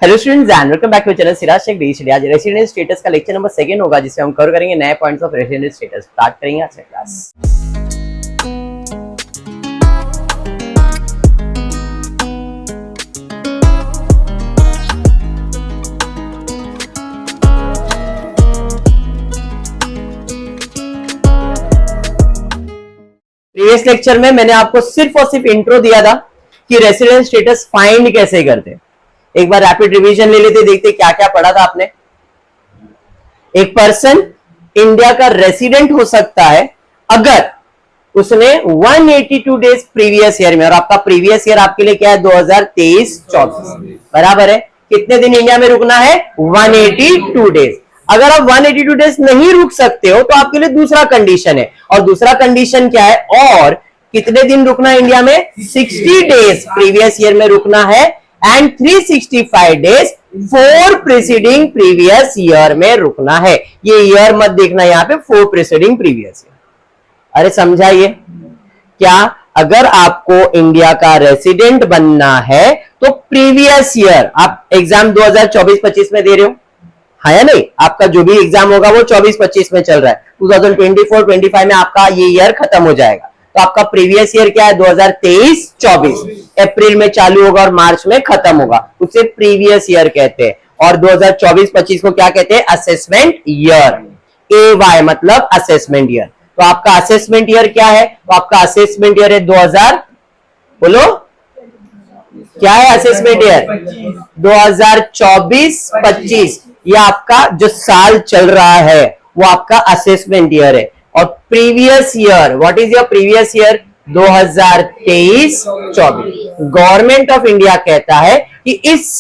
Hello students and welcome back to channel Siraj Shaikh D. आज resident status का lecture number 2 होगा, जिसमें हम कवर करेंगे नए points of resident status. Start करेंगे आज से क्लास। प्रीवियस लेक्चर में मैंने आपको सिर्फ और सिर्फ इंट्रो दिया था कि रेसिडेंट स्टेटस फाइंड कैसे करते। एक बार रैपिड रिवीजन ले लेते, देखते क्या क्या पढ़ा था आपने। एक पर्सन इंडिया का रेसिडेंट हो सकता है अगर उसने 182 डेज प्रीवियस ईयर में, और आपका प्रीवियस ईयर आपके लिए क्या है 2023-24, बराबर है। कितने दिन इंडिया में रुकना है 182 डेज। अगर आप 182 डेज नहीं रुक सकते हो तो आपके लिए दूसरा कंडीशन है, और दूसरा कंडीशन क्या है, और कितने दिन रुकना है इंडिया में 60 डेज प्रीवियस ईयर में रुकना है, and 365 days 4 preceding previous year में रुकना है। ये ईयर मत देखना यहाँ पे, 4 प्रीसीडिंग प्रीवियस ईयर। अरे समझाइए क्या, अगर आपको इंडिया का रेसिडेंट बनना है तो प्रीवियस ईयर, आप एग्जाम 2024-25 में दे रहे हो, हाँ या नहीं, आपका जो भी एग्जाम होगा वो 24-25 में चल रहा है, 2024-25 में आपका ये ईयर खत्म हो जाएगा। तो आपका प्रीवियस ईयर क्या है 2023-24, अप्रैल में चालू होगा और मार्च में खत्म होगा, उसे प्रीवियस ईयर कहते हैं। और 2024-25 को क्या कहते हैं, असेसमेंट ईयर। AY मतलब असेसमेंट ईयर। तो आपका असेसमेंट ईयर क्या है, तो आपका असेसमेंट ईयर है 2000, बोलो क्या है असेसमेंट ईयर 2024-25। ये आपका जो साल चल रहा है वो आपका असेसमेंट ईयर है। और previous year, what is your previous year 2023-24। Government of India कहता है कि इस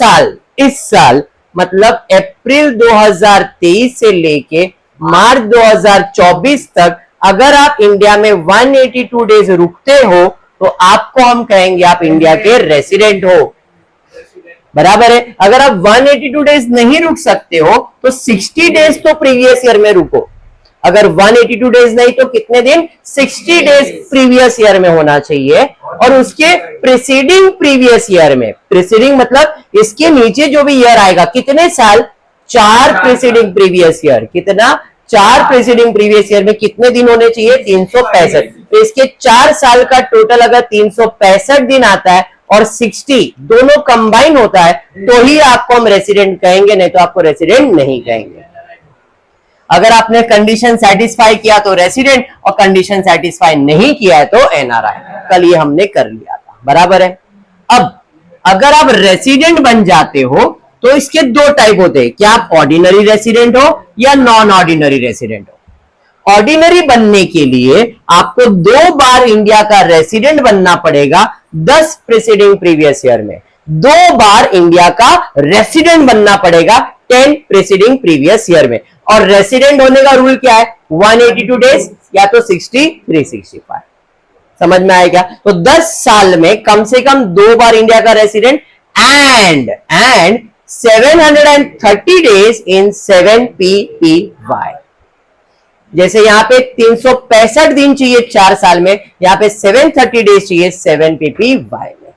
साल मतलब अप्रैल 2023 से लेके मार्च 2024 तक अगर आप इंडिया में 182 डेज रुकते हो तो आपको हम कहेंगे आप इंडिया के रेसिडेंट हो, बराबर है। अगर आप 182 डेज नहीं रुक सकते हो तो 60 डेज तो प्रीवियस ईयर में रुको। अगर 182 डेज नहीं तो कितने दिन, 60 डेज प्रीवियस ईयर में होना चाहिए। और उसके प्रीसीडिंग प्रीवियस ईयर में, प्रीसीडिंग मतलब इसके नीचे जो भी ईयर आएगा, कितने साल, 4 प्रीसीडिंग प्रीवियस ईयर। कितना, 4 प्रीसीडिंग प्रीवियस ईयर में कितने दिन होने चाहिए 365। तो इसके 4 साल का टोटल अगर 365 दिन आता है और 60 दोनों कंबाइन होता है तो ही आपको हम रेसिडेंट कहेंगे, नहीं तो आपको रेसिडेंट नहीं कहेंगे। अगर आपने कंडीशन सेटिस्फाई किया तो रेसिडेंट, और कंडीशन सेटिस्फाई नहीं किया है तो NRI। कल ये हमने कर लिया था, बराबर है। अब अगर आप रेसिडेंट बन जाते हो तो इसके 2 टाइप होते हैं, क्या आप ऑर्डिनरी रेसिडेंट हो या नॉन ऑर्डिनरी रेसिडेंट हो। ऑर्डिनरी बनने के लिए आपको 2 बार इंडिया का रेसिडेंट बनना पड़ेगा 10 प्रीसीडिंग प्रीवियस ईयर में। 2 बार इंडिया का रेसिडेंट बनना पड़ेगा 10 प्रीसीडिंग प्रीवियस ईयर में। और रेसिडेंट होने का रूल क्या है, 182 डेज या तो 60, 365। समझ में आएगा। तो 10 साल में कम से कम 2 बार इंडिया का resident and 730 days in 7 PPY। जैसे यहाँ पे 365 दिन चाहिए 4 साल में, यहाँ पे 730 डेज चाहिए 7 PPY में।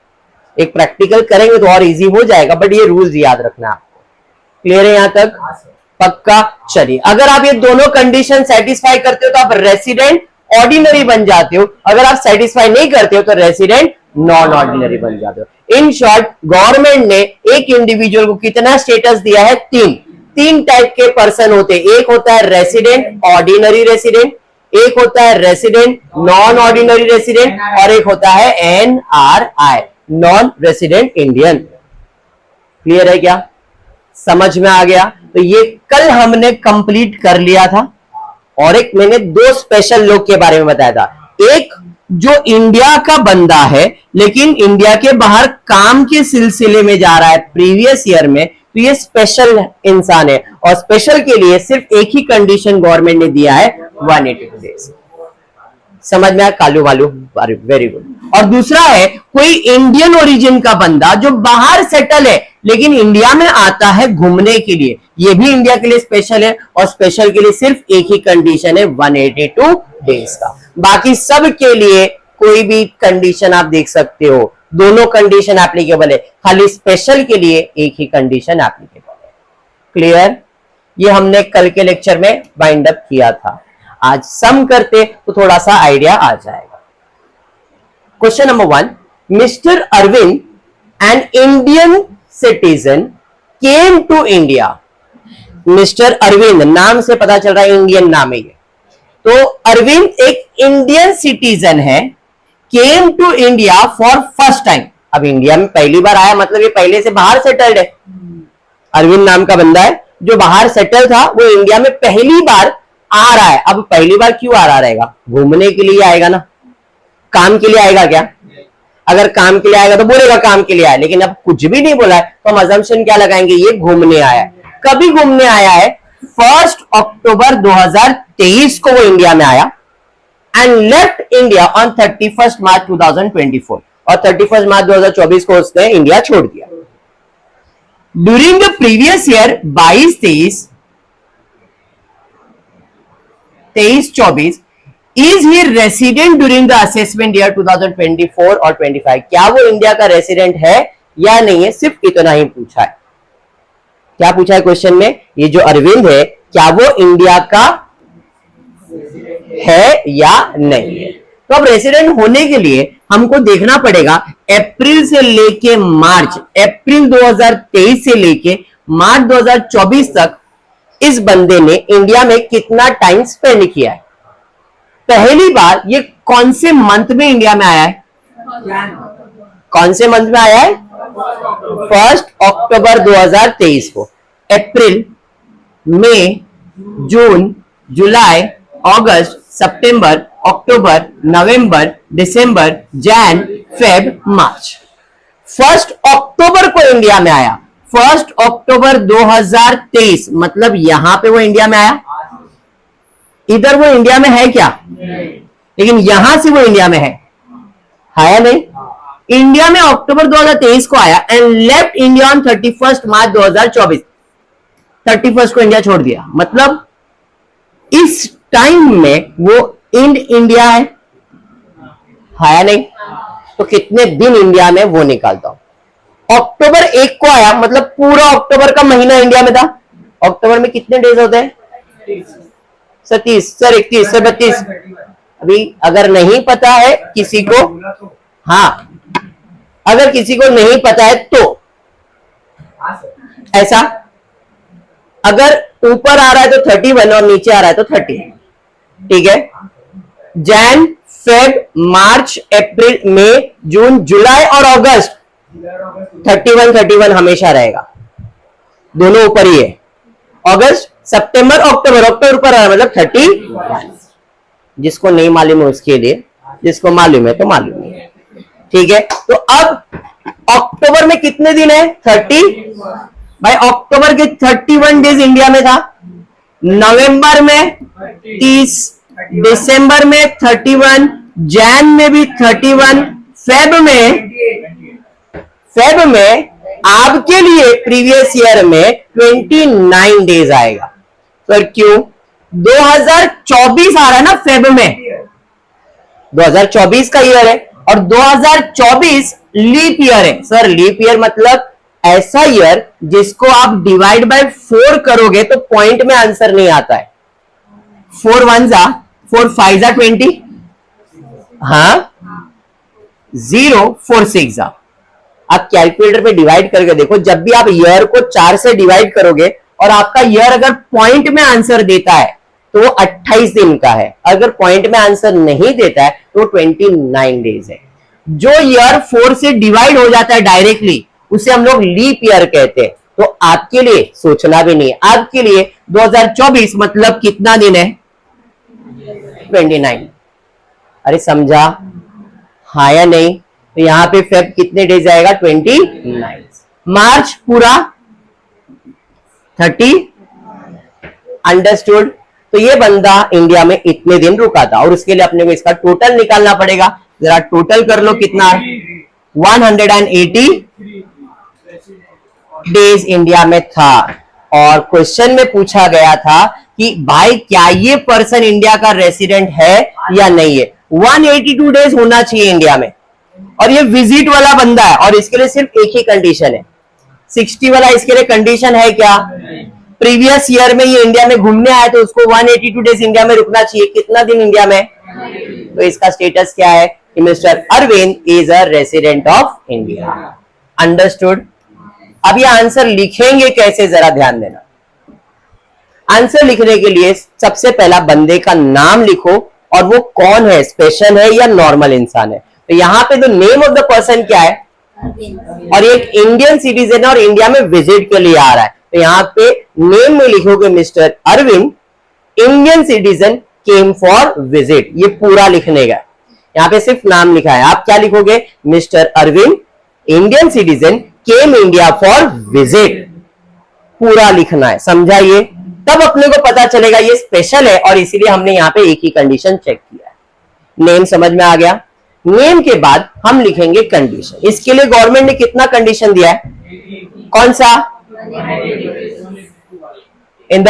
एक प्रैक्टिकल करेंगे तो और इजी हो जाएगा, बट ये रूल्स याद रखना आपको। क्लियर है यहाँ तक, पक्का। चलिए, अगर आप ये दोनों कंडीशन सेटिस्फाई करते हो तो आप रेसिडेंट ऑर्डिनरी बन जाते हो। अगर आप सेटिस्फाई नहीं करते हो तो रेसिडेंट नॉन ऑर्डिनरी बन जाते हो। इन शॉर्ट, गवर्नमेंट ने एक इंडिविजुअल को कितना स्टेटस दिया है, 3 टाइप के पर्सन होते हैं। एक होता है रेसिडेंट ऑर्डिनरी रेसिडेंट, एक होता है रेसिडेंट नॉन ऑर्डिनरी रेसिडेंट, और एक होता है NRI, non resident Indian. Clear है क्या, समझ में आ गया। तो ये कल हमने कंप्लीट कर लिया था। और एक मैंने 2 स्पेशल लोग के बारे में बताया था। एक जो इंडिया का बंदा है लेकिन इंडिया के बाहर काम के सिलसिले में जा रहा है प्रीवियस ईयर में, तो ये स्पेशल इंसान है। और स्पेशल के लिए सिर्फ एक ही कंडीशन गवर्नमेंट ने दिया है, 182 डेज। समझ में आया, कालू वालू, वेरी गुड। और दूसरा है कोई इंडियन ओरिजिन का बंदा जो बाहर सेटल है लेकिन इंडिया में आता है घूमने के लिए, ये भी इंडिया के लिए स्पेशल है। और स्पेशल के लिए सिर्फ एक ही कंडीशन है, 182 डेज का। बाकी सब के लिए कोई भी कंडीशन आप देख सकते हो, दोनों कंडीशन एप्लीकेबल है, खाली स्पेशल के लिए एक ही कंडीशन एप्लीकेबल है। क्लियर? ये हमने कल के लेक्चर में बाइंड अप किया था, आज सम करते तो थोड़ा सा आइडिया आ जाएगा। Question number 1, Mr Arvind an Indian citizen came to India. Mr Arvind नाम से पता चल रहा है इंडियन नाम है ये, तो अरविंद एक इंडियन सिटीजन है, came to India for first time. अब इंडिया में पहली बार आया, मतलब ये पहले से बाहर सेटल्ड है। अरविंद नाम का बंदा है जो बाहर सेटल था, वो इंडिया में पहली बार आ रहा है। अब पहली बार क्यों आ रहा रहेगा? घूमने के लिए आएगा ना, काम के लिए आएगा क्या? अगर काम के लिए आएगा तो बोलेगा काम के लिए आया, लेकिन अब कुछ भी नहीं बोला है तो हम अजम्पशन क्या लगाएंगे? ये घूमने आया है। कभी घूमने आया है? 1 अक्टूबर 2023 को वो इंडिया में आया एंड लेफ्ट इंडिया ऑन 31 मार्च 2024, और 31 मार्च 2024 को उसने इंडिया छोड़ दिया। During the previous year 23-24 is he resident during the assessment year 2024 और 25। क्या वो इंडिया का रेसिडेंट है या नहीं है? सिर्फ इतना ही पूछा है। क्या पूछा है क्वेश्चन में? ये जो अरविंद है क्या वो इंडिया का है या नहीं है? तो अब रेसिडेंट होने के लिए हमको देखना पड़ेगा अप्रैल से लेके मार्च, अप्रैल 2023 से लेके मार्च 2024 तक इस बंदे ने इंडिया में कितना टाइम स्पेंड किया है। पहली बार ये कौन से मंथ में इंडिया में आया है? कौन से मंथ में आया है? 1 अक्टूबर 2023 को। अप्रैल, मई, जून, जुलाई, अगस्त, सितंबर, अक्टूबर, नवंबर, दिसंबर, जैन, फेब, मार्च। 1 अक्टूबर को इंडिया में आया, 1 अक्टूबर 2023, मतलब यहां पे वो इंडिया में आया। इधर वो इंडिया में है क्या? लेकिन यहां से वो इंडिया में है या नहीं? इंडिया में अक्टूबर 2023 को आया एंड लेफ्ट इंडिया ऑन 31 मार्च 2024। 31 को इंडिया छोड़ दिया, मतलब इस टाइम में वो इंडिया है या नहीं? तो कितने दिन इंडिया में वो निकालता हूं। अक्टूबर 1 को आया, मतलब पूरा अक्टूबर का महीना इंडिया में था। अक्टूबर में कितने डेज होते हैं? 30 सर, 31 सर, 32। अभी अगर नहीं पता है किसी को, हाँ, अगर किसी को नहीं पता है तो ऐसा, अगर ऊपर आ रहा है तो 31 और नीचे आ रहा है तो 30, ठीक है। जैन, फेब, मार्च, अप्रैल, मई, जून, जुलाई और अगस्त 31 हमेशा रहेगा, दोनों ऊपर ही है। अगस्त, सितंबर, अक्टूबर ऊपर आ रहा है, मतलब 31। जिसको नहीं मालूम है उसके लिए, जिसको मालूम है तो मालूम है, ठीक है। तो अब अक्टूबर में कितने दिन है? 30। भाई अक्टूबर के 31 डेज इंडिया में था। नवंबर में 30, दिसंबर में 31, जैन में भी 31, फेब में आपके लिए प्रीवियस ईयर में 29 डेज आएगा। सर क्यों? 2024 आ रहा है ना फेब में, 2024 का ईयर है और 2024 लीप ईयर है। सर लीप ईयर मतलब ऐसा ईयर जिसको आप डिवाइड बाय 4 करोगे तो पॉइंट में आंसर नहीं आता है। 4 1 जा 4 5 जा 20, हाँ 0 4 6 जा। आप कैलकुलेटर पे डिवाइड करके देखो, जब भी आप ईयर को 4 से डिवाइड करोगे और आपका ईयर अगर पॉइंट में आंसर देता है तो वो 28 दिन का है, अगर पॉइंट में आंसर नहीं देता है तो 29 डेज है। जो ईयर 4 से डिवाइड हो जाता है डायरेक्टली उसे हम लोग लीप ईयर कहते हैं। तो आपके लिए सोचना भी नहीं है, आपके लिए 2024 मतलब कितना दिन है? 29। अरे समझा हाँ या नहीं? तो यहां पे फेब कितने डेज आएगा? 29। मार्च पूरा 30। अंडरस्टूड? तो ये बंदा इंडिया में इतने दिन रुका था और उसके लिए अपने को इसका टोटल निकालना पड़ेगा। जरा टोटल कर लो कितना है? 180 डेज इंडिया में था। और क्वेश्चन में पूछा गया था कि भाई क्या ये पर्सन इंडिया का रेसिडेंट है या नहीं है। 182 डेज होना चाहिए इंडिया में, और ये विजिट वाला बंदा है और इसके लिए सिर्फ एक ही कंडीशन है, 60 वाला इसके लिए कंडीशन है क्या? प्रीवियस ईयर में ये इंडिया में घूमने आया तो उसको 182 डेज इंडिया में रुकना चाहिए। कितना दिन इंडिया में? तो इसका स्टेटस क्या है कि Mr Arvind is a resident of India. Understood? अब ये आंसर लिखेंगे कैसे, जरा ध्यान देना। आंसर लिखने के लिए सबसे पहला बंदे का नाम लिखो और वो कौन है, स्पेशल है या नॉर्मल इंसान है। तो यहां पे तो नेम ऑफ द पर्सन क्या है, और एक इंडियन सिटीजन और इंडिया में विजिट के लिए आ रहा है। तो यहां पे नेम में लिखोगे Mr Arvind, Indian citizen came for visit, ये पूरा लिखने का। यहां पे सिर्फ नाम लिखा है, आप क्या लिखोगे? Mr Arvind Indian citizen came India for visit, पूरा लिखना है। समझा ये? तब अपने को पता चलेगा ये स्पेशल है और इसीलिए हमने यहां पे एक ही कंडीशन चेक किया है। नेम समझ में आ गया? नेम के बाद हम लिखेंगे कंडीशन। इसके लिए गवर्नमेंट ने कितना कंडीशन दिया है? कौन सा? In the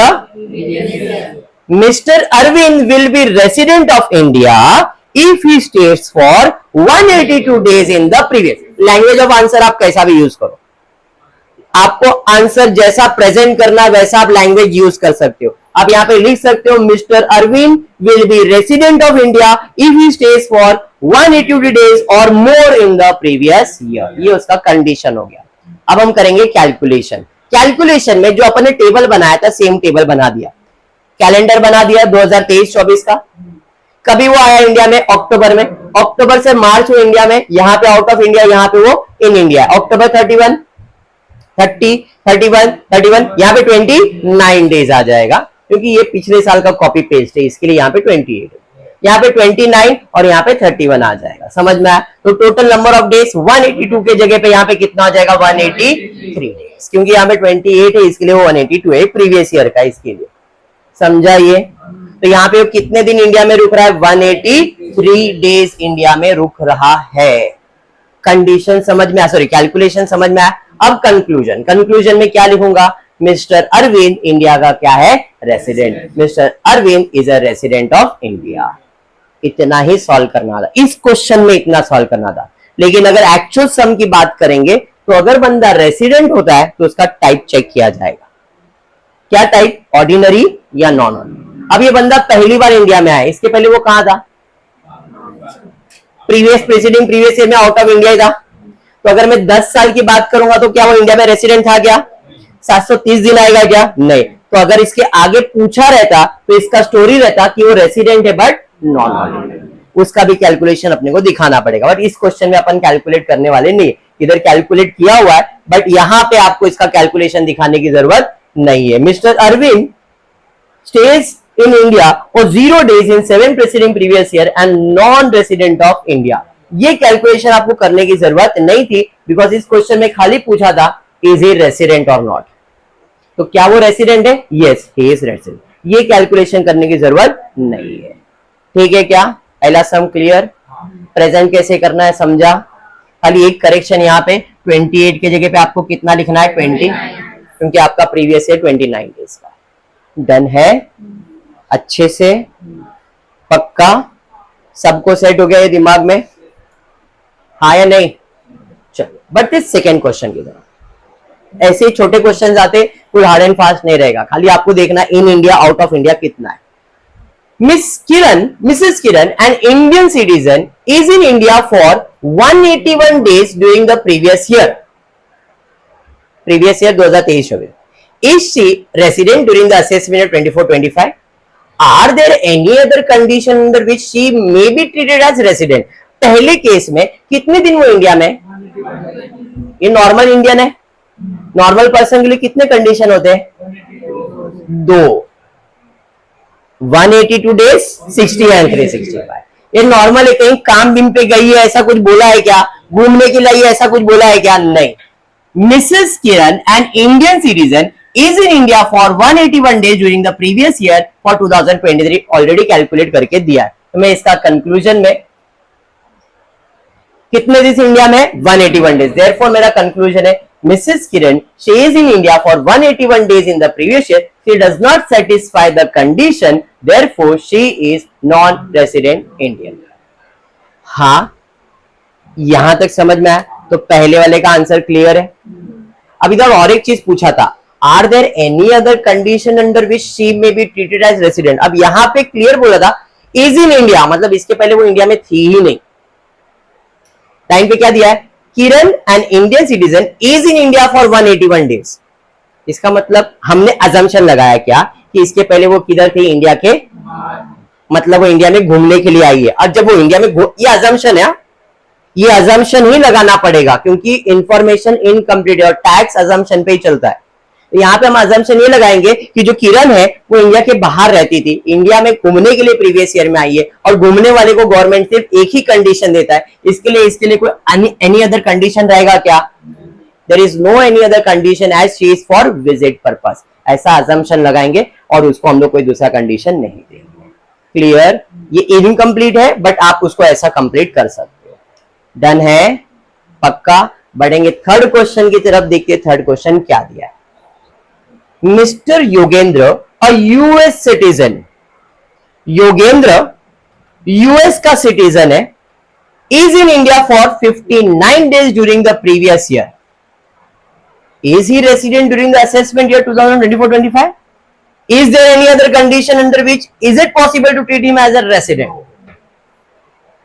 Mr Arvind will be resident of India if he stage for 182 days in the previous. Language of answer आप कैसा भी यूज करो, आपको आंसर जैसा प्रेजेंट करना वैसा आप लैंग्वेज यूज कर सकते हो। आप यहां पे लिख सकते हो Mr Arvind will be resident of India if he stage for 182 days or more in the previous year. ये उसका कंडीशन हो गया। अब हम करेंगे कैलकुलेशन। कैलकुलेशन में जो अपन ने टेबल बनाया था सेम टेबल बना दिया, कैलेंडर बना दिया 2023-24 का। कभी वो आया इंडिया में? अक्टूबर में। अक्टूबर से मार्च वो इंडिया में, यहां पे आउट ऑफ इंडिया, यहां पे वो इन इंडिया। अक्टूबर 31, 30, 31, 31, यहाँ पे 29 डेज आ जाएगा क्योंकि ये पिछले साल का कॉपी पेस्ट है, इसके लिए यहाँ पे 28, यहाँ पे 29 और यहाँ पे 31 आ जाएगा। समझ में आया? तो टोटल नंबर ऑफ डेज 182 के जगह पे यहाँ पे कितना आ जाएगा? 183 डेज, क्योंकि यहाँ पे 28 है इसके लिए वो 182 है प्रीवियस ईयर का, इसके लिए। समझा ये? तो यहाँ पे कितने दिन इंडिया में रुक रहा है? 183 डेज इंडिया में रुक रहा है। कंडीशन समझ में आया? सॉरी, कैलकुलेशन समझ में आया? अब कंक्लूजन। कंक्लूजन में क्या लिखूंगा? मिस्टर अरविंद इंडिया का क्या है? Resident. Mr Arvind is a resident of India. इतना ही सॉल्व करना था इस क्वेश्चन में, इतना सॉल्व करना था। लेकिन अगर एक्चुअल सम की बात करेंगे तो अगर बंदा रेसिडेंट होता है तो उसका टाइप चेक किया जाएगा। क्या टाइप? ऑर्डिनरी या नॉन ऑर्डिनरी। अब ये बंदा पहली बार इंडिया में आया, इसके पहले वो कहां था? प्रीवियस ईयर में आउट ऑफ इंडिया था। तो अगर मैं 10 साल की बात करूंगा तो क्या वो इंडिया में रेसिडेंट था क्या? 730 दिन आएगा क्या? नहीं। तो अगर इसके आगे पूछा रहता तो इसका स्टोरी रहता कि वो रेसिडेंट है बट नॉन ऑर्डिनरी, उसका भी कैलकुलेशन अपने को दिखाना पड़ेगा। बट इस क्वेश्चन में अपन कैलकुलेट करने वाले नहीं, इधर कैलकुलेट किया हुआ है बट यहां पे आपको इसका कैलकुलेशन दिखाने की जरूरत नहीं है। Mr Arvind stage in India for 0 days in 7 preceding previous year and non-resident of India। ये कैलकुलेशन आपको करने की जरूरत नहीं थी बिकॉज इस क्वेश्चन में खाली पूछा था इज ही रेसिडेंट और नॉट। तो क्या वो रेसिडेंट है? Yes, he is resident. ये कैलकुलेशन करने की जरूरत नहीं है। ठीक है क्या? पहला सम क्लियर? प्रेजेंट कैसे करना है समझा? खाली एक करेक्शन यहाँ पे 28 के जगह पे आपको कितना लिखना है? 20, क्योंकि आपका प्रीवियस ईयर 29 डेज का। डन है? अच्छे से पक्का सबको सेट हो गया ये दिमाग में? हाँ या नहीं? चलो, बट इस सेकेंड क्वेश्चन की तरफ। ऐसे छोटे क्वेश्चन आते, कोई हार्ड एंड फास्ट नहीं रहेगा, खाली आपको देखना in India out of India कितना है। Mrs Kiran an Indian citizen is in India for 181 days during the previous year 2023 में। Is she resident during the assessment of 24-25? Are there any other condition under which she may be treated as resident? पहले case में कितने दिन वो India में? ये normal Indian है। Normal person के लिए कितने कंडीशन होते हैं? 2, 182 डेज, 60 एंड 365। ये नॉर्मल है। कहीं काम बिम पे गई है ऐसा कुछ बोला है क्या? घूमने के लिए ऐसा कुछ बोला है क्या? नहीं। Mrs Kiran an Indian citizen is in India for 181 days during the previous year for 2023 already calculate करके दिया है। तो मैं इसका कंक्लूजन में कितने दिन इंडिया में? 181 डेज। देयरफॉर मेरा कंक्लूजन है Mrs Kiran she is in India for 181 days in the previous year, she does not satisfy the condition, therefore she is non-resident Indian। हाँ यहां तक समझ में आया? तो पहले वाले का आंसर क्लियर है। अब इधर और एक चीज पूछा था, are there any other condition under which she may be treated as resident. अब यहां पे क्लियर बोला था इज इन इंडिया, मतलब इसके पहले वो इंडिया में थी ही नहीं। टाइम पे क्या दिया है, Kiran an Indian citizen is in India for 181 days. इसका मतलब हमने अजम्पशन लगाया क्या कि इसके पहले वो किधर थे, इंडिया के, मतलब वो इंडिया में घूमने के लिए आई है। और जब वो इंडिया में ये अजम्पशन है, ये अजम्पशन ही लगाना पड़ेगा क्योंकि इंफॉर्मेशन इनकम्प्लीट है और टैक्स अजम्पशन पे ही चलता है। तो यहाँ पे हम अजम्पशन ये लगाएंगे कि जो किरण है वो इंडिया के बाहर रहती थी, इंडिया में घूमने के लिए प्रीवियस ईयर में आई है, और घूमने वाले को गवर्नमेंट सिर्फ एक ही कंडीशन देता है, इसके लिए कोई एनी अदर कंडीशन रहेगा क्या? There is no any other condition as she is for visit purpose. ऐसा अजम्पशन लगाएंगे और उसको हम लोग कोई दूसरा कंडीशन नहीं देंगे। क्लियर? ये इनकम्प्लीट है बट आप उसको ऐसा कंप्लीट कर सकते हो। डन है? पक्का? बढ़ेंगे थर्ड क्वेश्चन की तरफ, देखते थर्ड क्वेश्चन क्या दिया है। Mr Yogendra, a US citizen, Yogendra US का सिटीजन है, is in India for 59 days during the previous year. Is he resident during the assessment year 2024-25? Is there any other condition under which is it possible to treat him as a resident?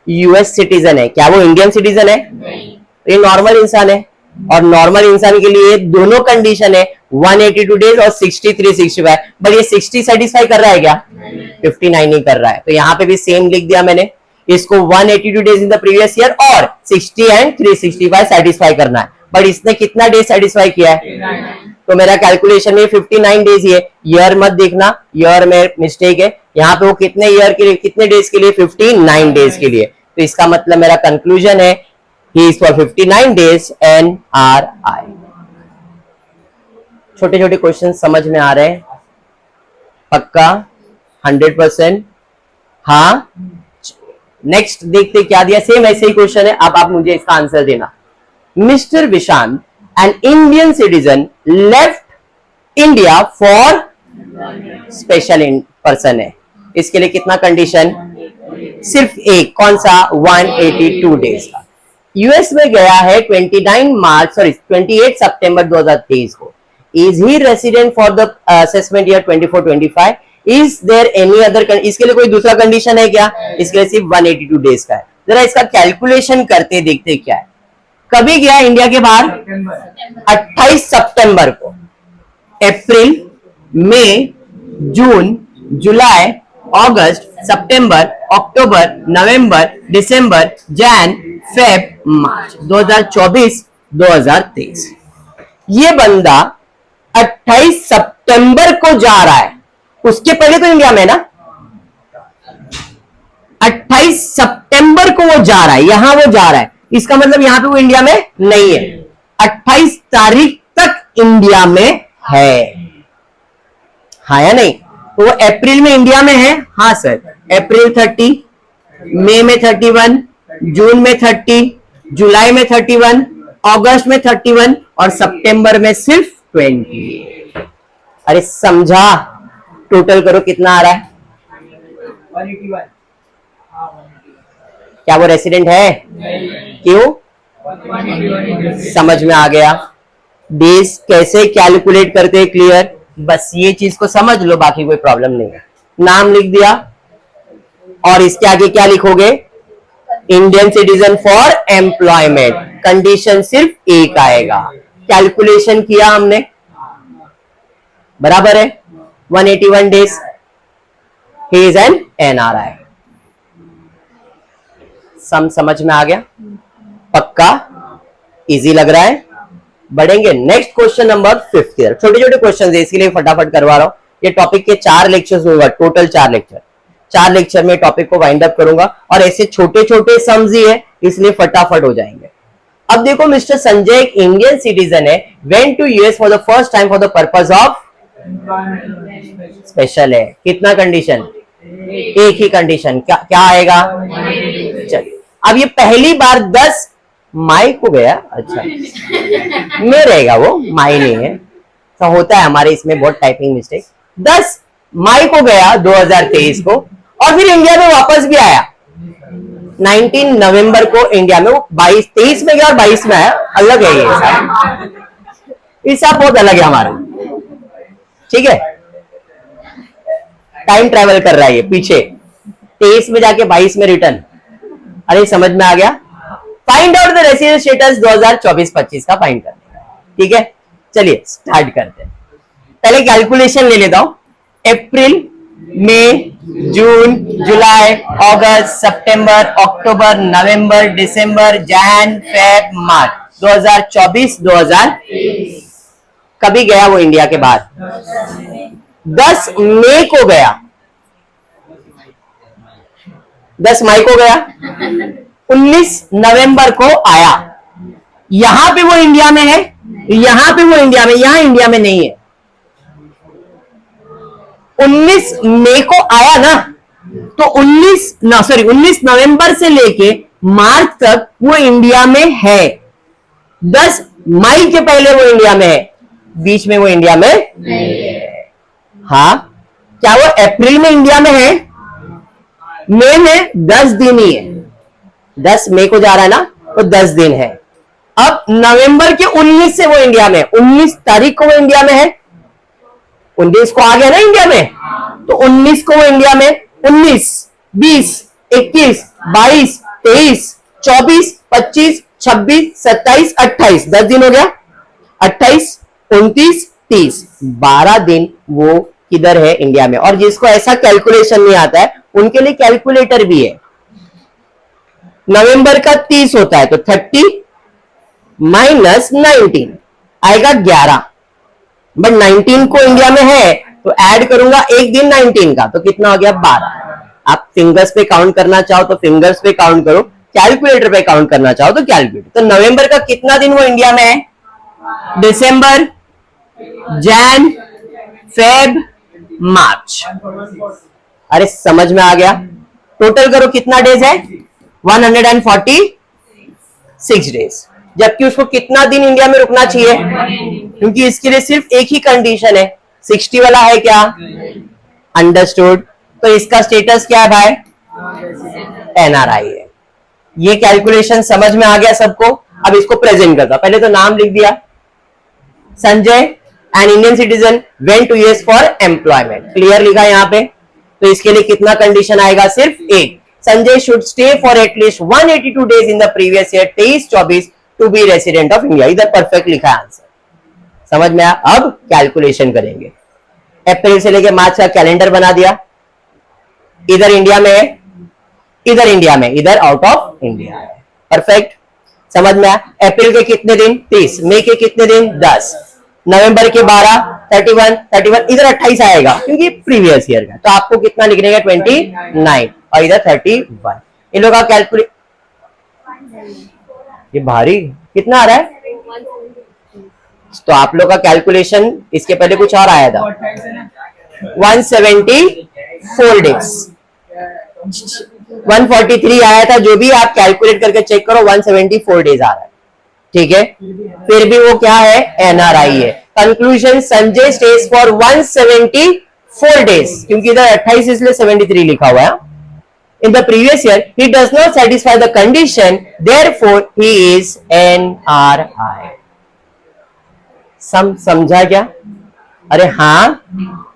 US citizen है, क्या वो Indian citizen है? ये normal इंसान है, और normal इंसान के लिए दोनों कंडीशन है 182 डेज और 63-65, बट ये 60 सेटिस्फाई कर रहा है क्या? 59 नहीं कर रहा है। तो यहां पे भी सेम लिख दिया मैंने, इसको 182 days in the previous year और 60 एंड 365 सेटिस्फाई करना है, बट इसने कितना डेज सेटिस्फाई किया है? तो मेरा कैलकुलेशन में 59 डेज ही है, ईयर मत देखना, ईयर में मिस्टेक है। यहाँ पे वो कितने ईयर के लिए, कितने डेज के लिए? 59 डेज के लिए। तो इसका मतलब मेरा कंक्लूजन है he is for 59 days NRI। छोटे छोटे क्वेश्चन समझ में आ रहे हैं? पक्का? 100%? हाँ। नेक्स्ट देखते क्या दिया, सेम ऐसे ही क्वेश्चन है, अब आप मुझे इसका आंसर देना। Mister Vishant, N Indian citizen, left India for special person है, इसके लिए कितना कंडीशन? सिर्फ एक, कौन सा? 182 डेज का। यूएस में गया है 28 सितंबर 2023 को। Is he resident for the assessment year 24-25? Is there any other, इसके लिए कोई दूसरा कंडीशन है क्या? इसके लिए सिर्फ 182 डेज का है। जरा इसका कैलकुलेशन करते देखते क्या है। कभी गया इंडिया के बाहर? 28 सितंबर को। अप्रैल, मई, जून, जुलाई, अगस्त, सितंबर, अक्टूबर, नवंबर, दिसंबर, जैन, फेब, मार्च 2024-2023। ये बंदा 28 सितंबर को जा रहा है, उसके पहले तो इंडिया में ना, 28 सितंबर को वो जा रहा है, यहां वो जा रहा है, इसका मतलब यहां पे वो इंडिया में नहीं है, 28 तारीख तक इंडिया में है, हाँ या नहीं? तो वो अप्रैल में इंडिया में है, हाँ सर, अप्रैल 30, मई में 31, जून में 30, जुलाई में 31, अगस्त में 31 और सितंबर में सिर्फ 20। अरे समझा? टोटल करो कितना आ रहा है? 181। क्या वो रेसिडेंट है? क्यों? समझ में आ गया? डेज कैसे कैलकुलेट करते हैं? क्लियर? बस ये चीज को समझ लो, बाकी कोई प्रॉब्लम नहीं है। नाम लिख दिया और इसके आगे क्या लिखोगे? Indian citizen for employment, condition सिर्फ एक आएगा। कैलकुलेशन किया हमने, बराबर है 181 days. He is an NRI. समझ में आ गया? पक्का? इजी लग रहा है? बढ़ेंगे नेक्स्ट क्वेश्चन नंबर 5 की तरफ। छोटे छोटे क्वेश्चन है, इसके लिए फटाफट करवा रहा हूं। ये टॉपिक के 4 लेक्चर्स होगा, टोटल 4 लेक्चर। 4 लेक्चर में टॉपिक को वाइंड अप करूंगा और ऐसे छोटे छोटे सम्स ही है, इसलिए फटाफट हो जाएंगे। अब देखो, मिस्टर संजय एक इंडियन सिटीजन है, went to US for the first time for the purpose of special है। कितना कंडीशन? एक ही कंडीशन। क्या आएगा? चलिए, अब ये पहली बार 10 माई को गया, अच्छा में रहेगा, वो माई नहीं है, तो होता है हमारे इसमें बहुत टाइपिंग मिस्टेक। 10 मई को गया 2023 को और फिर इंडिया में वापस भी आया। 19 नवंबर को इंडिया में, वो 23 में गया और 22 में आया, अलग है ये हिसाब बहुत अलग है हमारा, ठीक है। टाइम ट्रेवल कर रहा है ये पीछे, 23 में जाके 22 में रिटर्न। अरे समझ में आ गया। Find out the residence status 2024-25 का फाइंड करने का, ठीक है। चलिए स्टार्ट करते हैं। पहले कैलकुलेशन ले लेता हूं। अप्रैल, मई, जून, जुलाई, अगस्त, सितंबर, अक्टूबर, नवंबर, दिसंबर, जैन, फेब, मार्च 2024-2023 कभी गया वो इंडिया के बाहर? 10 मई को गया, 10 मई को गया, 19 नवंबर को आया। यहां पे वो इंडिया में है, यहां पे वो इंडिया में, यहां इंडिया में नहीं है। 19 मई को आया ना, तो 19 नवंबर से लेके मार्च तक वो इंडिया में है। 10 मई के पहले वो इंडिया में है, बीच में वो इंडिया में नहीं है। हाँ, क्या वो अप्रैल में इंडिया में है? मई में 10 दिन ही है, 10 मई को जा रहा है ना, तो 10 दिन है। अब नवंबर के 19 से वो इंडिया में, 19 तारीख को वो इंडिया में है, 19 को आ गया ना इंडिया में, तो 19 को वो इंडिया में, 19, 20, 21, 22, 23, 24, 25, 26, 27, 28, 10 दिन हो गया। 28, 29, 30, 12 दिन वो किधर है? इंडिया में। और जिसको ऐसा कैलकुलेशन नहीं आता है उनके लिए कैलकुलेटर भी है। नवंबर का 30 होता है, तो 30 माइनस 19 आएगा 11, बट 19 को इंडिया में है तो ऐड करूंगा एक दिन 19 का, तो कितना हो गया? 12। आप फिंगर्स पे काउंट करना चाहो तो फिंगर्स पे काउंट करो, कैलकुलेटर पे काउंट करना चाहो तो कैलकुलेटर। तो नवंबर का कितना दिन वो इंडिया में है? दिसंबर, जैन, फेब, मार्च। अरे समझ में आ गया। टोटल करो कितना डेज है? 146 डेज। जबकि उसको कितना दिन इंडिया में रुकना चाहिए? क्योंकि इसके लिए सिर्फ एक ही कंडीशन है, 60 वाला है क्या? अंडरस्टूड। तो इसका स्टेटस क्या है भाई? एनआरआई है। ये कैलकुलेशन समझ में आ गया सबको। अब इसको प्रेजेंट करता, पहले तो नाम लिख दिया, Sanjay, an Indian citizen, went to US for employment, clear लिखा यहां पे। तो इसके लिए कितना कंडीशन आएगा? सिर्फ एक, Sanjay should stay for at least 182 days in the previous year 23-24 to be resident of India. इधर परफेक्ट लिखा है आंसर, समझ में आया। अब कैलकुलेशन करेंगे। अप्रैल से लेके मार्च का कैलेंडर बना दिया, इधर इंडिया में है, इधर इंडिया में, इधर आउट ऑफ इंडिया है। परफेक्ट, समझ में आया। अप्रैल के कितने दिन? 30, मई के कितने दिन? 10, नवंबर के 12, 31, इधर 28 आएगा क्योंकि प्रीवियस ईयर का। तो आपको कितना लिखने का? 29 और इधर 31। इन लोगों का कैलकुलेट, ये भारी कितना आ रहा है? तो आप लोग का कैलकुलेशन इसके पहले कुछ और आया था, 174 डेज, 143 आया था। जो भी आप कैलकुलेट करके चेक करो, 174 डेज आ रहा है, ठीक है। फिर भी वो क्या है? एनआरआई है। Conclusion, Sanjay stage for 174 days, क्योंकि इधर 28 इसलिए 73 लिखा हुआ है। In the previous year, he does not satisfy the condition, therefore he is NRI. समझा क्या? अरे हाँ,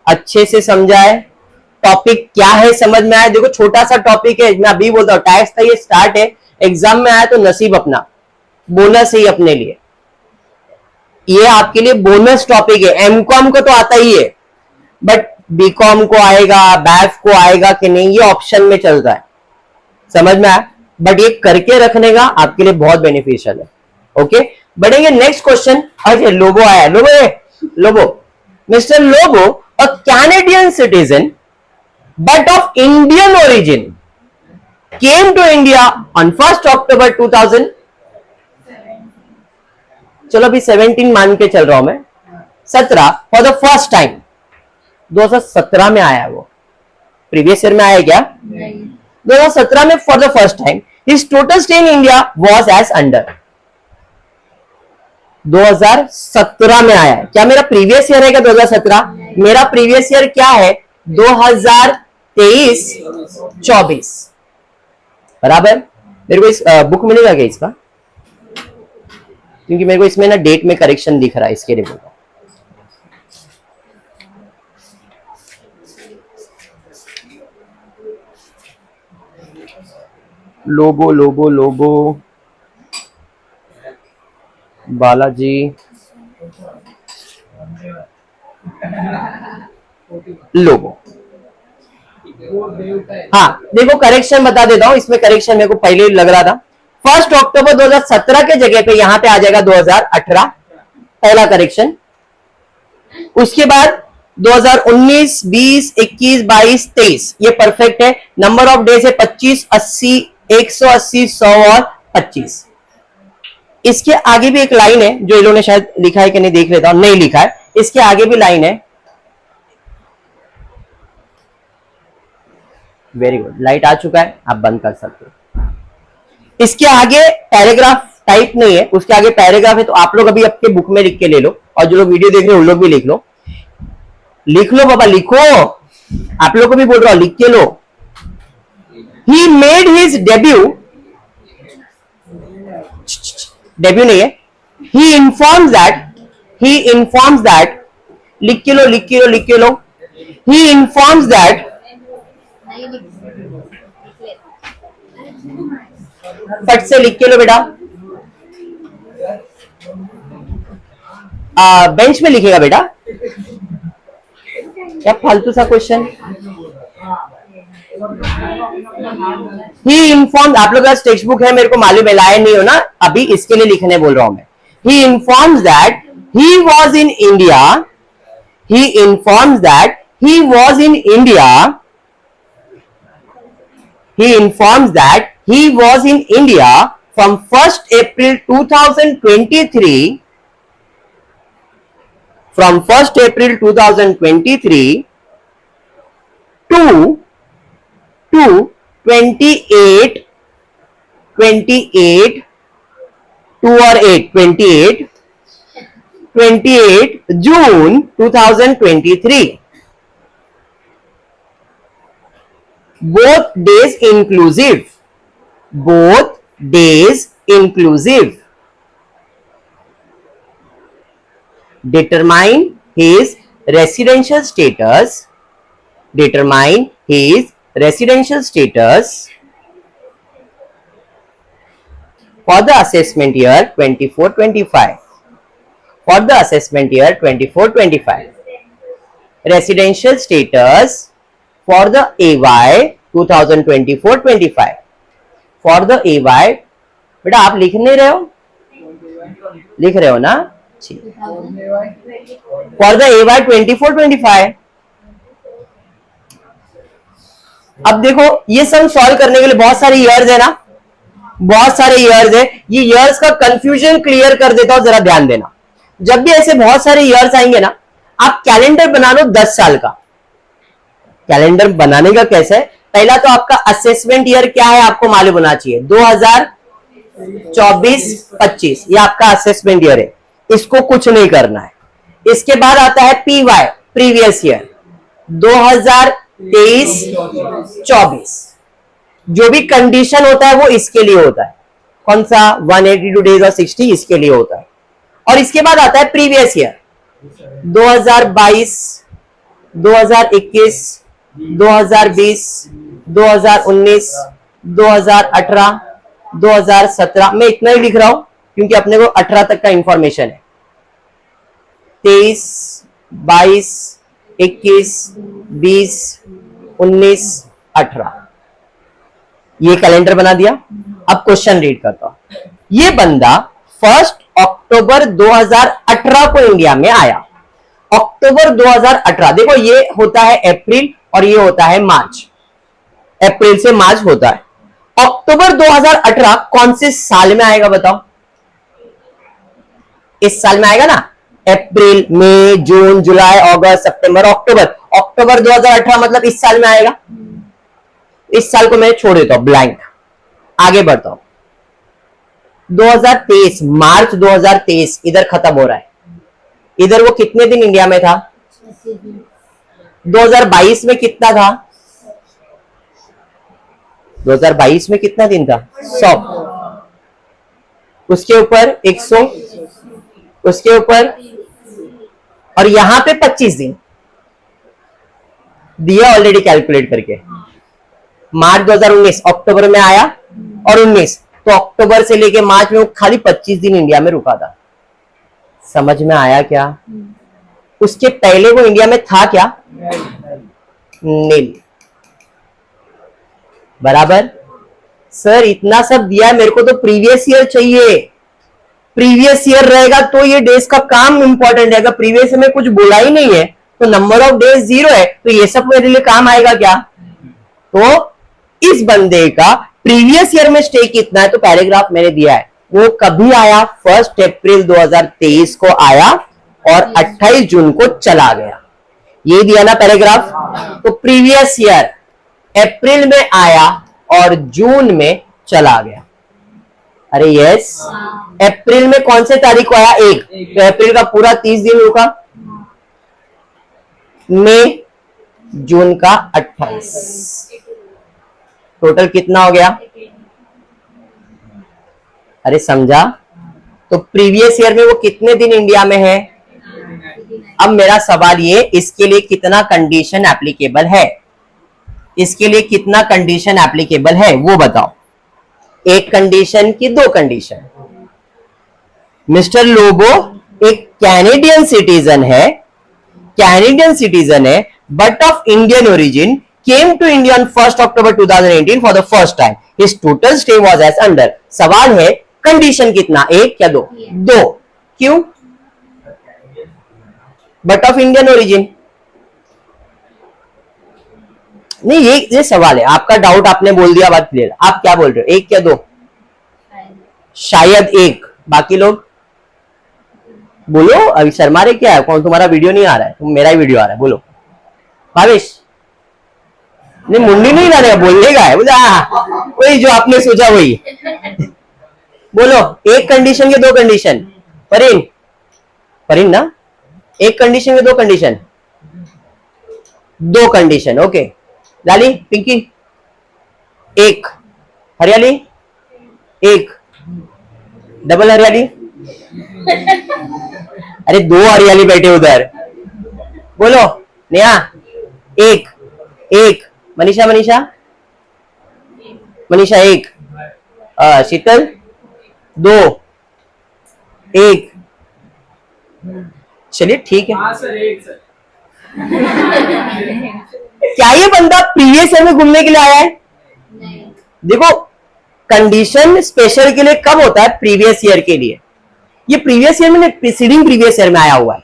अच्छे से समझा है। टॉपिक क्या है समझ में आया? देखो छोटा सा टॉपिक है, मैं अभी बोलता हूँ, टैक्स का ये स्टार्ट है, एग्जाम में आया तो नसीब अपना, बोनस ही अपने लिए। ये आपके लिए बोनस टॉपिक है। एमकॉम को तो आता ही है, बट बीकॉम को आएगा, बैफ को आएगा कि नहीं, ये ऑप्शन में चल रहा है, समझ में आया। बट ये करके रखने का आपके लिए बहुत बेनिफिशियल है। ओके, बढ़ेंगे नेक्स्ट क्वेश्चन। अच्छा, लोबो आया, Lobo, Mr Lobo, a Canadian citizen but of Indian origin came to India on 1 October 2000। चलो अभी 17 मान के चल रहा हूं मैं, 17 फॉर द फर्स्ट टाइम। 2017 में आया वो, प्रीवियस ईयर में आया क्या? 2017 में for the first time. His total stay in India was as under. 2017 में आया है। क्या मेरा प्रीवियस ईयर है क्या 2017? मेरा प्रीवियस ईयर क्या है? 2023-24, बराबर। मेरे को इस बुक मिलेगा क्या इसका? क्योंकि मेरे को इसमें ना डेट में करेक्शन दिख रहा है, इसके लिए बोल रहा हूं। लोबो लोबो लोबो बालाजी लोबो। हाँ देखो करेक्शन बता देता हूं, इसमें करेक्शन मेरे को पहले ही लग रहा था। 1 अक्टूबर 2017 के जगह पे यहां पे आ जाएगा 2018, पहला करेक्शन। उसके बाद 2019, 20, 21, 22, 23 ये परफेक्ट है। नंबर ऑफ डेज है 25, 80, 180, 100 और 25। इसके आगे भी एक लाइन है जो इन्होंने शायद लिखा है कि नहीं, देख लेता हूं, नहीं लिखा है। इसके आगे भी लाइन है। वेरी गुड, लाइट आ चुका है, आप बंद कर सकते हो। इसके आगे पैराग्राफ टाइप नहीं है, उसके आगे पैराग्राफ है, तो आप लोग अभी आपके बुक में लिख के ले लो, और जो लोग वीडियो देख रहे हो उन लोग भी लिख लो। लिख लो बाबा, लिखो, आप लोग को भी बोल रहा हूं, लिख के लो। He made his debut, debut नहीं है, ही इन्फॉर्म्स दैट, लिख के लो, लिख के लो, लिख के लो। ही इन्फॉर्म्स दैट, फट से लिख के लो बेटा। बेंच में लिखेगा बेटा, क्या फालतू सा क्वेश्चन। ही इन्फॉर्म, आप लोग का टेक्स्ट बुक है, मेरे को मालूम है, लाए नहीं हो ना, अभी इसके लिए लिखने बोल रहा हूं मैं। He informs that he was in India, he informs that he was in India, he informs that he was in India from 1st April 2023, from 1st April 2023 to 28 2 और 8 28 June 2023. Both days inclusive, both days inclusive. Determine his residential status, determine his residential status for the assessment year 24-25, for the assessment year 24-25. Residential status for the AY 2024-25, for the AY, बेटा आप लिख नहीं रहे हो, लिख रहे हो ना, for the AY 24-25। अब देखो ये सब सॉल्व करने के लिए बहुत सारे ईयर्स है ना, बहुत सारे ईयर्स है। ये ईयर्स का कंफ्यूजन क्लियर कर देता हूं, जरा ध्यान देना। जब भी ऐसे बहुत सारे ईयर्स आएंगे ना, आप कैलेंडर बना लो 10 साल का। कैलेंडर बनाने का कैसे है, पहला तो आपका असेसमेंट ईयर क्या है आपको मालूम होना चाहिए, 2024-25 ये आपका असेसमेंट ईयर है, इसको कुछ नहीं करना है। इसके बाद आता है पीवाई, प्रीवियस ईयर 2023-24, जो भी कंडीशन होता है वो इसके लिए होता है। कौन सा 182 डेज और 60 इसके लिए होता है। और इसके बाद आता है प्रीवियस ईयर 2022, 2021, 2020, 2019, 2018, 2017। मैं इतना ही लिख रहा हूं क्योंकि अपने को 18 तक का इंफॉर्मेशन है। 23, 22, 21, 20, 19, 18 ये कैलेंडर बना दिया। अब क्वेश्चन रीड करता हूं। ये बंदा 1 अक्टूबर 2018 को इंडिया में आया। अक्टूबर 2018, देखो ये होता है अप्रैल और ये होता है मार्च, अप्रैल से मार्च होता है। अक्टूबर 2018 कौन से साल में आएगा बताओ, इस साल में आएगा ना, अप्रैल, मई, जून, जुलाई, अगस्त, सितंबर, अक्टूबर। अक्टूबर 2018 मतलब इस साल में आएगा। इस साल को मैं छोड़ देता हूं ब्लैंक, आगे बढ़ता हूं। 2023, मार्च 2023 इधर खत्म हो रहा है। इधर वो कितने दिन इंडिया में था, 2022 में कितना था, 2022 में कितना दिन था? 100, उसके ऊपर 100, उसके ऊपर, और यहां पे 25 दिन दिया ऑलरेडी कैलकुलेट करके। मार्च 2019 अक्टूबर में आया और 19, तो अक्टूबर से लेके मार्च में वो खाली 25 दिन इंडिया में रुका था। समझ में आया क्या? उसके पहले वो इंडिया में था क्या? नील। बराबर। सर इतना सब दिया है, मेरे को तो प्रीवियस ईयर चाहिए। प्रीवियस ईयर रहेगा तो ये डेज का काम इंपॉर्टेंट रहेगा। प्रीवियस ईयर में कुछ बोला ही नहीं है, तो नंबर ऑफ डेज 0 है, तो ये सब मेरे लिए काम आएगा क्या? तो इस बंदे का प्रीवियस ईयर में स्टे कितना है, तो पैराग्राफ मैंने दिया है। वो कभी आया? 1 अप्रैल 2023 को आया और 28 जून को चला गया। ये दिया ना पैराग्राफ। तो प्रीवियस ईयर अप्रैल में आया और जून में चला गया। अरे यस, अप्रैल में कौन से तारीख को आया? 1, तो अप्रैल का पूरा 30 दिन रुका। मई, जून का 28, टोटल कितना हो गया? अरे समझा? तो प्रीवियस ईयर में वो कितने दिन इंडिया में है? अब मेरा सवाल ये, इसके लिए कितना कंडीशन एप्लीकेबल है? इसके लिए कितना कंडीशन एप्लीकेबल है वो बताओ। एक कंडीशन की 2 कंडीशन? मिस्टर लोबो एक कैनेडियन सिटीजन है, कैनेडियन सिटीजन है, but of Indian origin, came to India on 1st October 2018 for the first time. His total stay was as under. सवाल है कंडीशन कितना? 1 या 2? 2। क्यों? But of Indian origin. नहीं, ये सवाल है। आपका डाउट आपने बोल दिया, बात क्लियर। आप क्या बोल रहे हो, 1 या 2? शायद 1। बाकी लोग बोलो। अभी शर्मा रहे क्या है? कौन? तुम्हारा वीडियो नहीं आ रहा है, मेरा ही वीडियो आ रहा है। बोलो भावेश। नहीं, मुंडी नहीं लाने, बोलने का है। वही जो आपने सोचा वही बोलो। 1 कंडीशन के 2 कंडीशन? परिन, परिन ना? 1 कंडीशन के 2 कंडीशन? 2 कंडीशन। ओके। लाली, पिंकी? 1। हरियाली? 1। डबल हरियाली? अरे 2 हरियाली बैठे उधर। बोलो। नेहा? 1। 1। मनीषा? मनीषा? मनीषा 1। शीतल? 2। 1। चलिए ठीक है। Sir 1 sir. क्या ये बंदा प्रीवियस ईयर में घूमने के लिए आया है? नहीं। देखो, कंडीशन स्पेशल के लिए कब होता है? प्रीवियस ईयर के लिए। ये प्रीवियस ईयर में, प्रीसीडिंग प्रीवियस ईयर में आया हुआ है।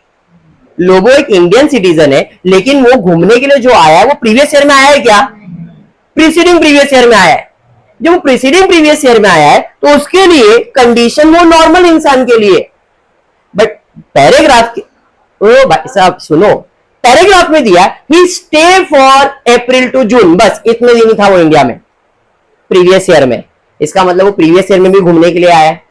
लोगो एक इंडियन सिटीजन है, लेकिन वो घूमने के लिए जो आया है वो प्रीवियस ईयर में आया है क्या? प्रीसीडिंग प्रीवियस ईयर में आया है। जब वो प्रीसीडिंग प्रीवियस ईयर में आया है तो उसके लिए कंडीशन वो नॉर्मल इंसान के लिए। बट पैराग्राफ ओ भाई साहब सुनो, पैराग्राफ में दिया he stay for April to June, बस इतने दिन ही था वो इंडिया में प्रीवियस ईयर में। इसका मतलब वो प्रीवियस ईयर में भी घूमने के लिए आया है।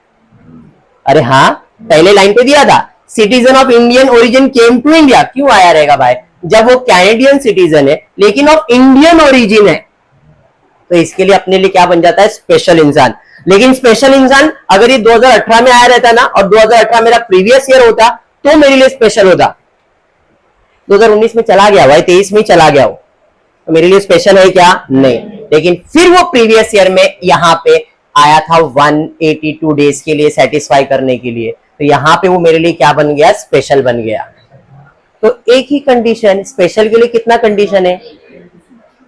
अरे हाँ, पहले लाइन पे दिया था citizen of Indian origin came to India. क्यों आया रहेगा भाई? जब वो कैनेडियन सिटीजन है लेकिन ऑफ इंडियन ओरिजिन है, तो इसके लिए अपने लिए क्या बन जाता है? स्पेशल इंसान। लेकिन स्पेशल इंसान अगर ये 2018 में आया रहता ना, और 2018 मेरा प्रीवियस ईयर होता, तो मेरे लिए स्पेशल होता। 2019 में चला गया भाई, 23 में चला गया हो, तो मेरे लिए स्पेशल है क्या? नहीं। लेकिन फिर वो प्रीवियस ईयर में यहां पे आया था 182 डेज के लिए सेटिस्फाई करने के लिए, तो यहां पे वो मेरे लिए क्या बन गया? स्पेशल बन गया। तो एक ही कंडीशन, स्पेशल के लिए कितना कंडीशन है?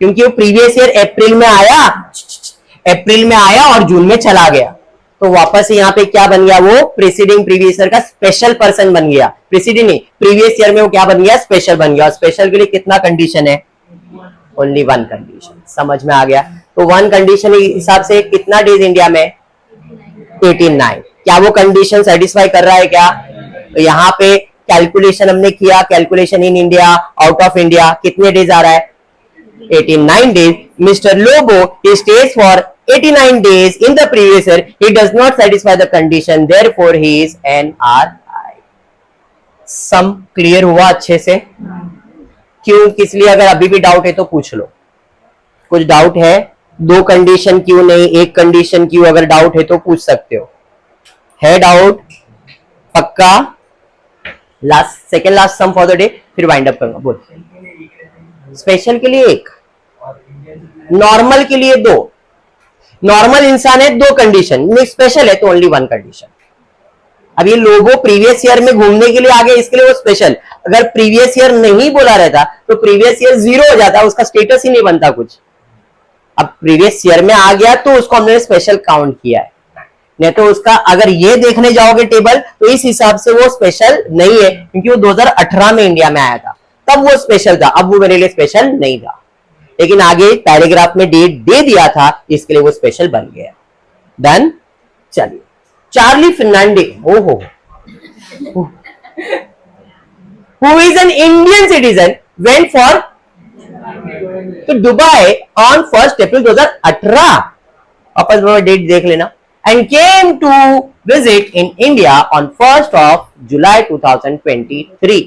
क्योंकि वो प्रीवियस ईयर अप्रैल में आया, अप्रैल में आया और जून में चला गया, तो वापस यहाँ पे क्या बन गया? वो प्रीसीडिंग प्रीवियस ईयर का स्पेशल पर्सन बन गया। प्रीसीडिंग नहीं, प्रीवियस ईयर में वो क्या बन गया? स्पेशल बन गया। और स्पेशल के लिए कितना कंडीशन है? Only 1 condition. समझ में आ गया? तो 1 कंडीशन के हिसाब से कितना डेज इंडिया में? 89। क्या वो कंडीशन सेटिस्फाई कर रहा है क्या? तो यहाँ पे कैलकुलेशन हमने किया, calculation in India, out of India, कितने डेज आ रहा है? 89 days. Mr. Lobo, he stays for 89 days in the previous year. He does not satisfy the condition, therefore he is NRI. Sum clear हुआ अच्छे से? क्यों, किस लिए? अगर अभी भी डाउट है तो पूछ लो। कुछ डाउट है? दो कंडीशन क्यों नहीं, एक कंडीशन क्यों? अगर डाउट है तो पूछ सकते हो। है डाउट? पक्का? Second last sum for the day, फिर वाइंड अप करूंगा। बोल। स्पेशल के लिए एक, नॉर्मल के लिए दो। नॉर्मल इंसान है दो कंडीशन, स्पेशल है तो ओनली वन कंडीशन। अब ये लोगों प्रीवियस ईयर में घूमने के लिए आ गए, इसके लिए वो स्पेशल। अगर प्रीवियस ईयर नहीं बोला रहता तो प्रीवियस ईयर जीरो हो जाता, उसका स्टेटस ही नहीं बनता कुछ। अब प्रीवियस ईयर में आ गया तो उसको हमने स्पेशल काउंट किया है, नहीं तो उसका अगर ये देखने जाओगे टेबल तो इस हिसाब से वो स्पेशल नहीं है, क्योंकि वो 2018 में इंडिया में आया था, तब वो स्पेशल था। अब वो मेरे लिए स्पेशल नहीं था, लेकिन आगे पैराग्राफ में डेट दे दिया था, इसके लिए वो स्पेशल बन गया। डन। चलिए, चार्ली फर्नांडिस, ओहो, who is an Indian citizen went for to Dubai on 1st April 2018, आपस में डेट देख लेना, and came to visit in India on 1st of July 2023।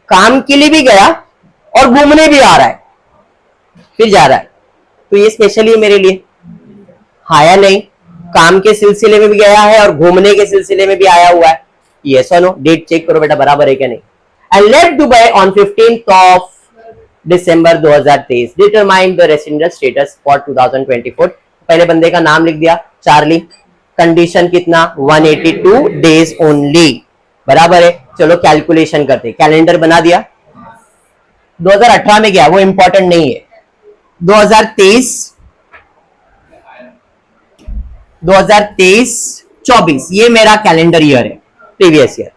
काम के लिए भी गया और घूमने भी आ रहा है, फिर जा रहा है, तो ये स्पेशली मेरे लिए आया नहीं। काम के सिलसिले में भी गया है और घूमने के सिलसिले में भी आया हुआ है। यस और नो? डेट चेक करो बेटा, बराबर है क्या नहीं। And left Dubai on 15th of December 2023। Determine the resident status for 2024। पहले बंदे का नाम लिख दिया, चार्ली। कंडीशन कितना? 182 डेज ओनली, बराबर है। चलो कैलकुलेशन करते, कैलेंडर बना दिया। 2018 में गया, वो इंपॉर्टेंट नहीं है। 2023-24 ये मेरा कैलेंडर ईयर है, प्रीवियस ईयर।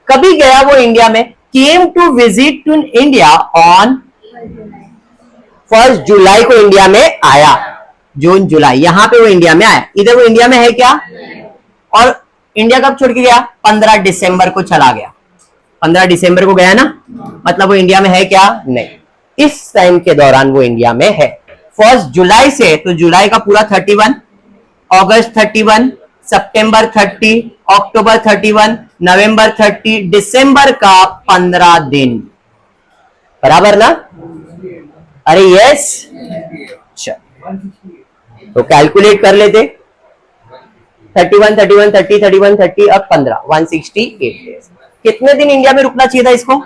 कभी गया वो इंडिया में? Came to visit to India on 1st जुलाई को इंडिया में आया। जून जुलाई, यहां पे वो इंडिया में आया। इधर वो इंडिया में है क्या? और इंडिया कब छोड़ के गया? 15 दिसंबर को चला गया। 15 दिसंबर को गया ना, मतलब वो इंडिया में है क्या? नहीं। इस टाइम के दौरान वो इंडिया में है। 1st जुलाई से, तो जुलाई का पूरा 31, अगस्त 31, सितंबर 30, अक्टूबर 31, नवंबर 30, दिसंबर का 15 दिन, बराबर ना? अरे यस। तो कैलकुलेट कर लेते। 31, 31, 30, 31, 30 अब 15, 168 डेज। कितने दिन इंडिया में रुकना चाहिए था इसको?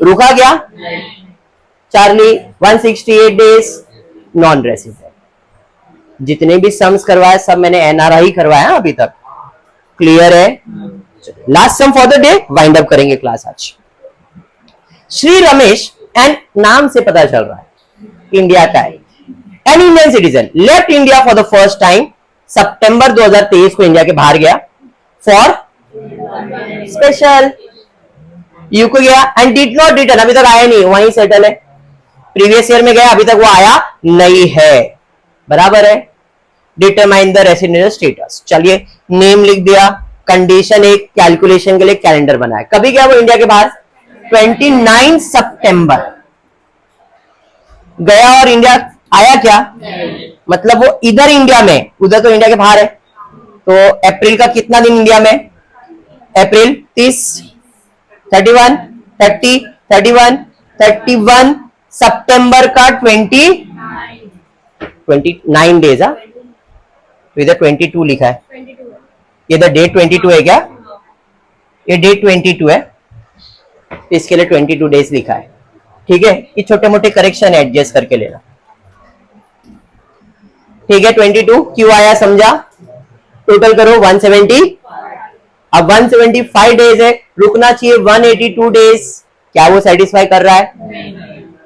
रुका गया। Charlie 168 days non resident. जितने भी सम्स करवाए सब मैंने एनआरआई करवाया अभी तक। क्लियर है? Last sum for the day, wind up करेंगे क्लास आज। श्री रमेश, एंड नाम से पता चल रहा है इंडिया का है। An Indian citizen left India for the first time, सितंबर 2023 को इंडिया के बाहर गया फॉर स्पेशल। यू को गया एंड डिड नॉट रिटर्न, अभी तक आया नहीं, वहीं सेटल है। प्रीवियस ईयर में गया, अभी तक वो आया नहीं है, बराबर है। Determine the resident status. चलिए, नेम लिख दिया, कंडीशन एक, कैलकुलेशन के लिए कैलेंडर बनाया। कभी गया वो इंडिया के बाहर? 29 सितंबर गया और इंडिया आया क्या? मतलब वो इधर इंडिया में, उधर तो इंडिया के बाहर है। तो अप्रैल का कितना दिन इंडिया में? अप्रैल 30, 31, 30, 31, 31, सितंबर का 29 डेज। तो इधर 22 लिखा है, इधर डेट 22 है क्या? ये डेट 22 है, इसके लिए 22 डेज लिखा है। ठीक है, ये छोटे मोटे करेक्शन एडजस्ट करके लेना। ठीक है, 22 क्यों आया समझा? टोटल करो 170। अब 175 डेज है, रुकना चाहिए 182 डेज। क्या वो सेटिस्फाई कर रहा है?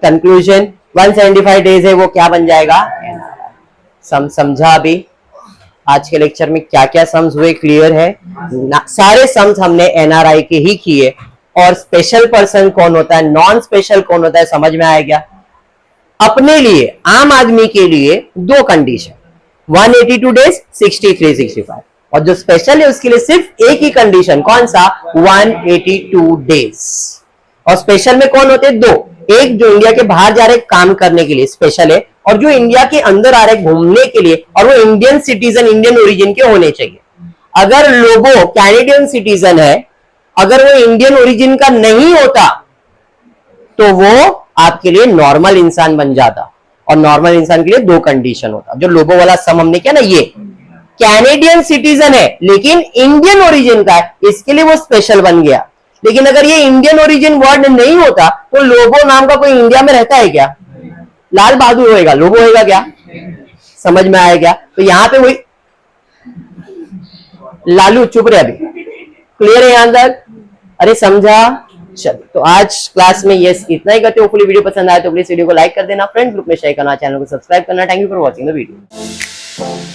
कंक्लूजन 175 डेज है, वो क्या बन जाएगा? समझा? अभी आज के लेक्चर में क्या क्या सम्स हुए क्लियर है? सारे सम्स हमने एनआरआई के ही किए। और स्पेशल पर्सन कौन होता है, नॉन स्पेशल कौन होता है, समझ में आ गया? अपने लिए, आम आदमी के लिए दो कंडीशन, 182 डेज, 63, 65। और जो स्पेशल है उसके लिए सिर्फ एक ही कंडीशन, कौन सा? 182 डेज। और स्पेशल में कौन होते हैं? दो। एक जो इंडिया के बाहर जा रहे काम करने के लिए स्पेशल है, और जो इंडिया के अंदर आ रहे घूमने के लिए, और वो इंडियन सिटीजन, इंडियन ओरिजिन के होने चाहिए। अगर लोगो कैनेडियन सिटीजन है, अगर वो इंडियन ओरिजिन का नहीं होता तो वो आपके लिए नॉर्मल इंसान बन जाता। और नॉर्मल इंसान के लिए 2 कंडीशन होता। जो लोबो वाला सम हमने किया ना, ये कैनेडियन सिटीजन है लेकिन इंडियन ओरिजिन का है, इसके लिए वो स्पेशल बन गया। लेकिन अगर ये इंडियन ओरिजिन वर्ड नहीं होता तो लोबो नाम का कोई इंडिया में रहता है क्या? लाल बहादुर होएगा, लोबो होएगा क्या? समझ में आया क्या? तो यहां पे वही लालू चुप रहे अभी, क्लियर है यहां तक? अरे समझा? चलो तो आज क्लास में ये इतना ही करते हो। होपफुली वीडियो पसंद आए तो प्लीज वीडियो को लाइक कर देना, फ्रेंड ग्रुप में शेयर करना, चैनल को सब्सक्राइब करना। Thank you for watching the video.